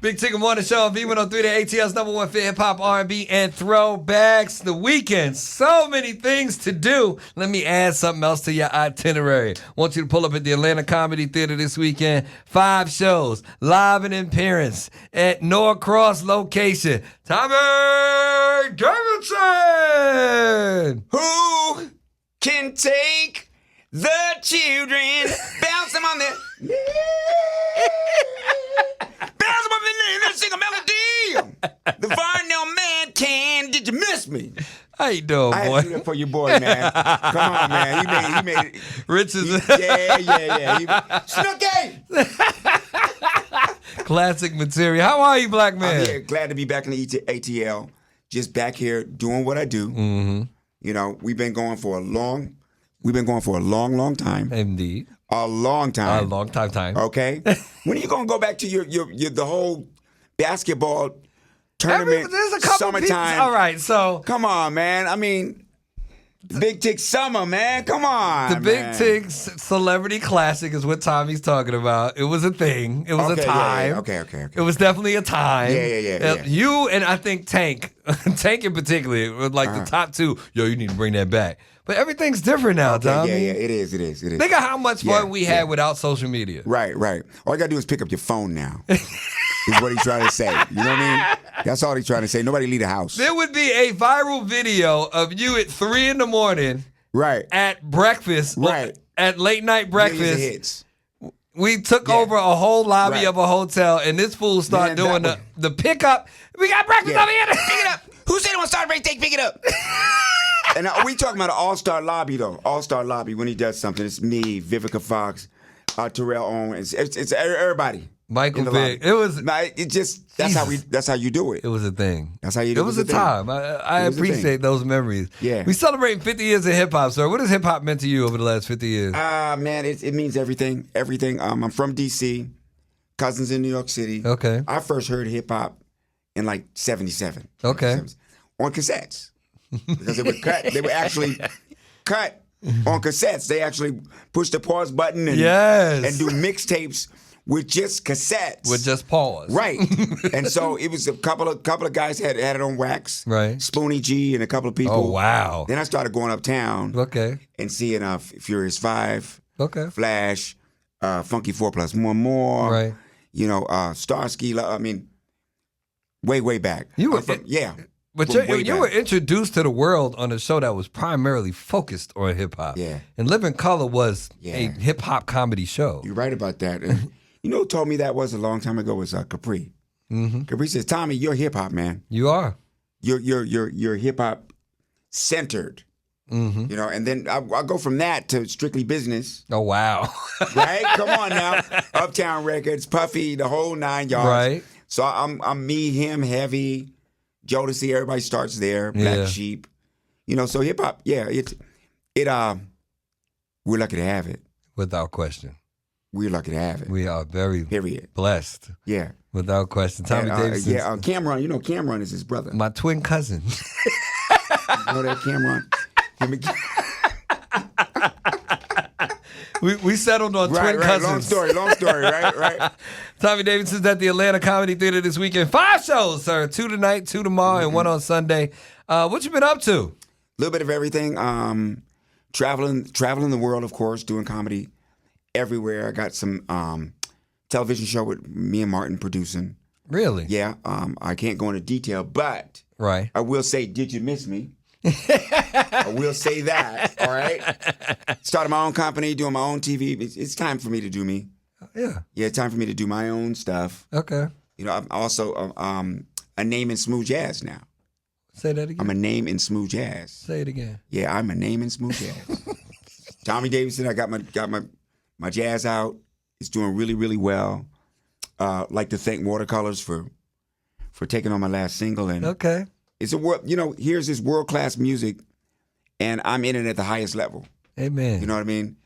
Big Tig Morning Show on V103, the ATL's number one fit hip-hop, R&B, and throwbacks. The weekend, so many things to do. Let me add something else to your itinerary. Want you to pull up at the Atlanta Comedy Theater this weekend. 5 shows, live and in appearance at Norcross location. Tommy Davidson! Who can take the children, bounce them on the... bounce them on the knee, let's sing a melody. The Varnell man can. Did you miss me? How you doing, boy? I had to do that for your boy, man. Come on, man. He made it. Rich is... Yeah. Snooky! Classic material. How are you, black man? I'm here, glad to be back in the ATL. Just back here doing what I do. Mm-hmm. You know, we've been going for a long time. Indeed. A long time. A long time. Okay. When are you gonna go back to your the whole basketball tournament? There's a couple summertime. Pieces. All right, so come on, man. I mean, Big Tig Summer, man. Come on. The Big Tig Celebrity Classic is what Tommy's talking about. It was a thing. It was a time. Yeah. Okay. It was definitely a time. Yeah. You and I think Tank in particular, were like the top two. Yo, you need to bring that back. But everything's different now, Tommy. Yeah. It is. Think of how much fun we had without social media. Right. All you gotta do is pick up your phone now. Is what he's trying to say. You know what I mean? That's all he's trying to say. Nobody leave the house. There would be a viral video of you at 3 a.m. Right. At breakfast. Right. At late night breakfast. Millions of hits. We took over a whole lobby of a hotel, and this fool started doing the pickup. We got breakfast over here. Pick it up. Who said it want to start break? Pick it up. And we talking about an all-star lobby, though. All-star lobby when he does something. It's me, Vivica Fox, Terrell Owens. It's everybody. Michael Vick. That's how you do it. It was a thing. That's how you do it. It was a time. I appreciate those memories. Yeah. We celebrating 50 years of hip hop, sir. What has hip hop meant to you over the last 50 years? Man, it means everything. Everything. I'm from DC, cousins in New York City. Okay. I first heard hip hop in like 77. Okay. On cassettes. Because they were cut. They were actually cut on cassettes. They actually pushed the pause button and do mixtapes with just cassettes. With just pause. Right. And so it was a couple of guys had it on wax. Right. Spoonie G and a couple of people. Oh, wow. Then I started going uptown. Okay. And seeing Furious 5. Okay. Flash. Funky 4+1 More. Right. You know, Starsky. I mean, way back. You were But you were introduced to the world on a show that was primarily focused on hip-hop. Yeah. And Living Color was a hip-hop comedy show. You're right about that. And you know who told me that was a long time ago was Capri. Mm-hmm. Capri says, Tommy, you're hip-hop, man. You are. You're hip-hop centered. Mm-hmm. You know, and then I'll go from that to Strictly Business. Oh, wow. Right? Come on now. Uptown Records, Puffy, the whole 9 yards. Right. So I'm me, him, Heavy, Jodeci, everybody starts there. Black Sheep, you know. So hip hop, we're lucky to have it. Without question, we're lucky to have it. We are very blessed. Yeah, without question. Tommy Davidson. Cameron. You know, Cameron is his brother. My twin cousin. You know that Cameron. We settled on twin cousins. Long story, right? Tommy Davidson's at the Atlanta Comedy Theater this weekend. 5 shows, sir. 2 tonight, 2 tomorrow, and 1 on Sunday. What you been up to? A little bit of everything. Traveling the world, of course, doing comedy everywhere. I got some television show with me and Martin producing. Really? Yeah. I can't go into detail, but I will say, did you miss me? I will say that, all right? Started my own company, doing my own TV. It's time for me to do me. Yeah. Yeah, it's time for me to do my own stuff. Okay. You know, I'm also a name in smooth jazz now. Say that again. I'm a name in smooth jazz. Say it again. Yeah, I'm a name in smooth jazz. Tommy Davidson, I got my jazz out. It's doing really, really well. Like to thank Watercolors for taking on my last single. And it's here's this world-class music, and I'm in it at the highest level. Amen. You know what I mean?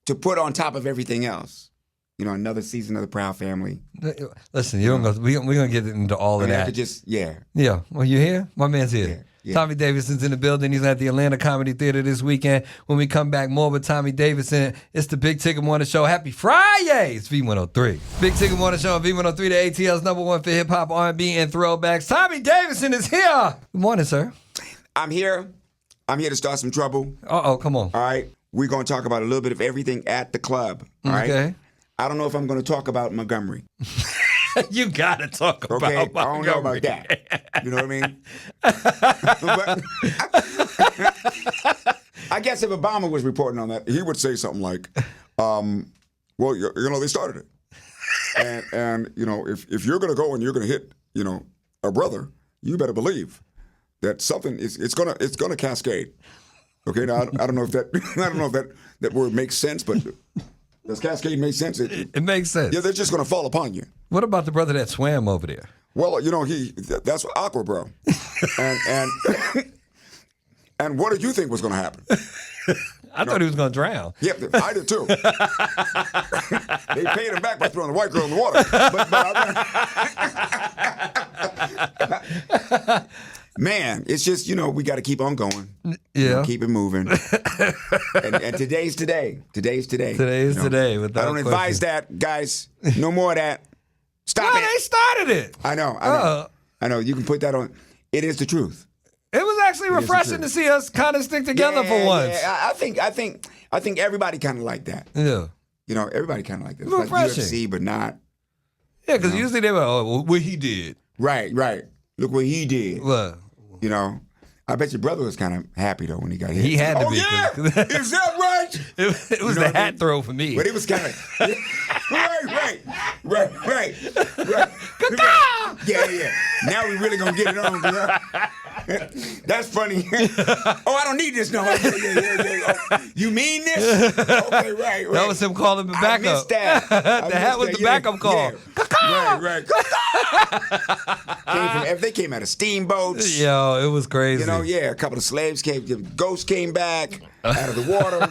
To put on top of everything else. You know, another season of the Proud Family. Listen, we're gonna get into all of that. Yeah. Well, you here? My man's here. Yeah. Tommy Davidson's in the building. He's at the Atlanta Comedy Theater this weekend. When we come back, more with Tommy Davidson. It's the Big Tig Morning Show. Happy Friday! It's V103. Big Tig Morning Show on V103, the ATL's #1 for hip-hop, R&B, and throwbacks. Tommy Davidson is here. Good morning, sir. I'm here. I'm here to start some trouble. Uh-oh, come on. All right. We're going to talk about a little bit of everything at the club. All right. Okay. I don't know if I'm going to talk about Montgomery. You got to talk about Okay. Montgomery. I don't know about that. You know what I mean? But I guess if Obama was reporting on that, he would say something like, well, you know, they started it. And you know, if you're going to go and you're going to hit, you know, a brother, you better believe that something is it's gonna cascade. Okay, now I don't know if that word makes sense, but does cascade make sense? It makes sense. Yeah, they're just gonna fall upon you. What about the brother that swam over there? Well, you know that's Aqua Bro, and and what did you think was gonna happen? I thought he was gonna drown. Yeah, I did too. They paid him back by throwing the white girl in the water. But man, it's just, you know, we got to keep on going. Yeah. You know, keep it moving. and today's today. Today's today. Today is you know. today. Without I don't question. advise that, guys. No more of that. Stop No, it. they started it. I know. I know. You can put that on. It is the truth. It was actually refreshing to see us kind of stick together for once. Yeah, I think everybody kind of like that. Yeah. You know, everybody kind of like that. It's Refreshing. like UFC, but not. Yeah, because usually they were, oh, what he did. Right. Look what he did. What? You know, I bet your brother was kind of happy though when he got hit. He had to be. Yeah, is that right? It was the hat throw for me. But it was kind of right. Yeah. Now we really gonna get it on, girl. That's funny. Oh, I don't need this no more. Yeah. Oh, you mean this? Okay, right. That was him calling the backup. I missed that. The hat was the backup call. Yeah. Right. They came out of steamboats. Yo, it was crazy. You know, yeah, a couple of slaves came, the ghosts came back out of the water.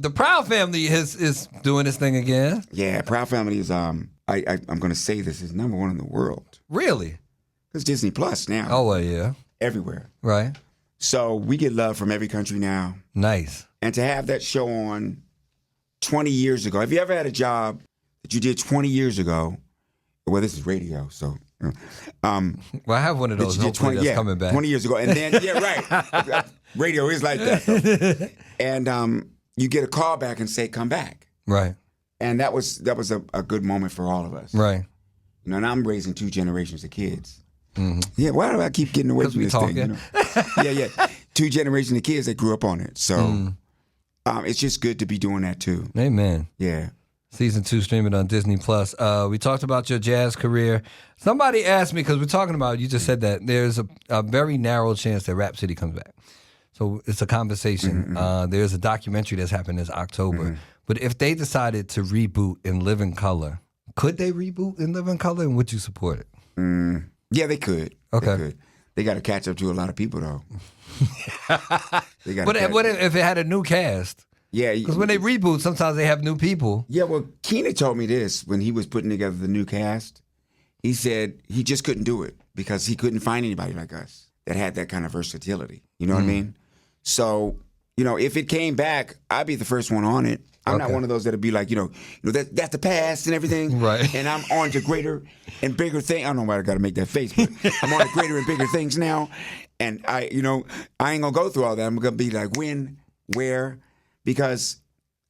The Proud family is doing this thing again. Yeah, Proud Family is I'm going to say this is #1 in the world. Really? It's Disney Plus now. Oh, well, yeah. Everywhere. Right. So we get love from every country now. Nice. And to have that show on 20 years ago. Have you ever had a job that you did 20 years ago? Well, this is radio, so. Well, I have one of those. Hopefully that's coming back. 20 years ago. And then, yeah, right. Radio is like that, though. And you get a call back and say, come back. Right. And that was a good moment for all of us. Right. You know, and I'm raising 2 generations of kids. Mm-hmm. Yeah, why do I keep getting away from this thing? You know? Yeah. 2 generations of kids that grew up on it. So it's just good to be doing that too. Amen. Yeah. Season 2 streaming on Disney Plus. We talked about your jazz career. Somebody asked me, because we're talking about, you just said that there's a very narrow chance that Rap City comes back. So it's a conversation. There's a documentary that's happened this October. But if they decided to reboot in Living Color, could they reboot in Living Color, and would you support it? Yeah, they could. Okay. They could. They got to catch up to a lot of people, though. But what if it had a new cast? Yeah. Because when they reboot, sometimes they have new people. Yeah, well, Keena told me this when he was putting together the new cast. He said he just couldn't do it because he couldn't find anybody like us that had that kind of versatility. You know what I mean? So, you know, if it came back, I'd be the first one on it. I'm not one of those that'd be like, you know that's the past and everything. Right. And I'm on to greater and bigger things. I don't know why I got to make that face, but I'm on to greater and bigger things now. And I ain't going to go through all that. I'm going to be like, when, where, because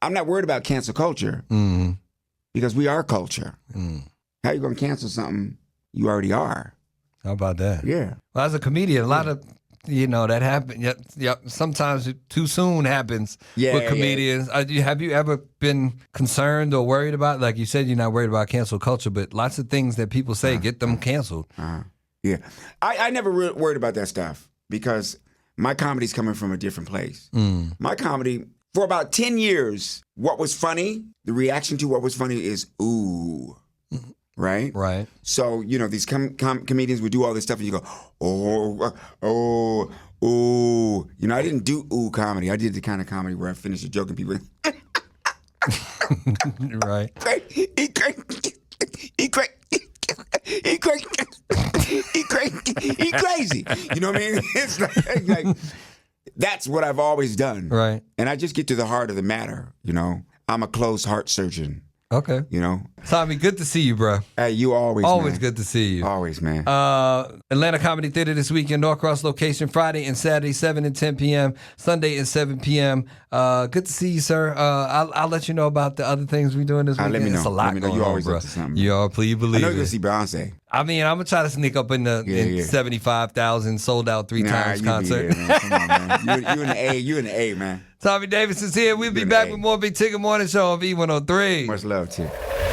I'm not worried about cancel culture because we are culture. How you going to cancel something you already are? How about that? Yeah. Well, as a comedian, a lot of, that happen. Yep. Sometimes it too soon happens with comedians. Have you ever been concerned or worried about, like you said, you're not worried about cancel culture, but lots of things that people say get them canceled. Yeah. I never worried about that stuff because my comedy's coming from a different place. My comedy, for about 10 years, what was funny, the reaction to what was funny is, ooh. Right? Right. So, these comedians would do all this stuff and you go, oh. I didn't do ooh comedy. I did the kind of comedy where I finish a joke and people right. He crazy. he crazy. You know what I mean? It's like that's what I've always done. Right. And I just get to the heart of the matter, you know. I'm a closed heart surgeon. Okay. You know? Tommy, good to see you, bro. Hey, you always, Always man. good to see you. Always, man. Atlanta Comedy Theater this weekend, Norcross location, Friday and Saturday, 7 and 10 p.m., Sunday and 7 p.m. Good to see you, sir. I'll let you know about the other things we're doing this weekend. Let me know. It's a lot Let me know. going You on, always bro. up to something. You are, please I believe know it. you're going to see Beyonce. I mean, I'm going to try to sneak up in the 75,000 sold out three times you concert. Be there, man. Come on, man. You in the A. You in the A, man. Tommy Davidson's here. We'll be back with more Big Tig Morning Show on V103. Much love to you.